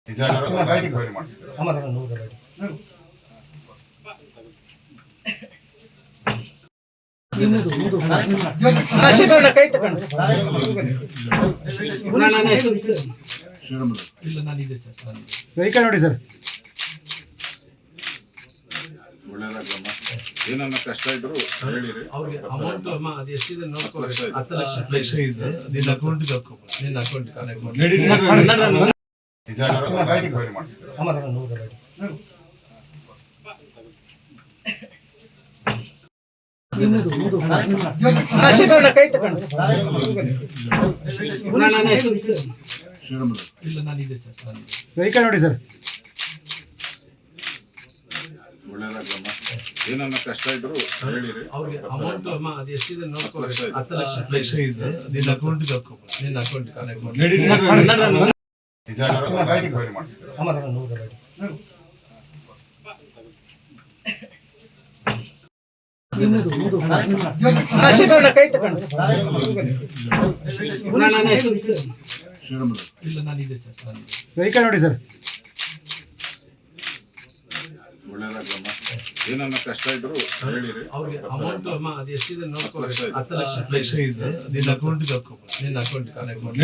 ನಿಜ ಬಯಲು ಮಾಡಿಸ್ತಾರೆ. ನೋಡಿ ಸರ್, ಒಳ್ಳೇದಾಗ್ಲಮ್ಮ. ಏನನ್ನ ಕಷ್ಟ ಇದ್ರು ಹೇಳಿರಿ. ಅವ್ರಿಗೆ ಅಮೌಂಟ್ ಅಮ್ಮ ಅದು ಎಷ್ಟಿದೆ ನೋಡ್ಕೊಬೇಕು. 10 ಲಕ್ಷ ಇದೆ ನಿನ್ನ ಅಕೌಂಟಿಗೆ ಹಾಕೋಬೇಕು. ನಿನ್ನ ಅಕೌಂಟ್ ಕನೆಕ್ಟ್ ಮಾಡಿ ನಿಜ ಬಯಲು ಮಾಡಿಸ್ತಾರೆ. ಇಲ್ಲ ನಾನಿದೆ ಸರ್. ನೋಡಿ ಸರ್, ಒಳ್ಳೇದಾಗ್ಲಮ್ಮ. ಏನನ್ನ ಕಷ್ಟ ಇದ್ರು ಹೇಳಿರಿ. ಅವ್ರಿಗೆ ಅಮೌಂಟ್ ಅಮ್ಮ ಅದು ಎಷ್ಟಿದೆ ನೋಡ್ಕೊಬೇಕು. 10 ಲಕ್ಷ ಇದೆ ನಿನ್ನ ಅಕೌಂಟಿಗೆ ಹಾಕೋಬೇಕು. ನಿನ್ನ ಅಕೌಂಟ್ ಕನೆಕ್ಟ್ ಮಾಡಿ ನಿಜ ಬಯಲು ಮಾಡಿಸ್ತಾರೆ. ಇಲ್ಲ ನಾನಿದೆ ಸರ್. ನೋಡಿ ಸರ್, ಒಳ್ಳೇದಾಗ್ಲಮ್ಮ. ಏನನ್ನ ಕಷ್ಟ ಇದ್ರು ಹೇಳಿರಿ. ಅವ್ರಿಗೆ ಅಮೌಂಟ್ ಅಮ್ಮ ಅದು ಎಷ್ಟಿದೆ ನೋಡ್ಕೊಬೇಕು. 10 ಲಕ್ಷ ಇದೆ ನಿನ್ನ ಅಕೌಂಟಿಗೆ ಹಾಕೋಬೇಕು. ನಿನ್ನ ಅಕೌಂಟ್ ಕನೆಕ್ಟ್ ಮಾಡಿ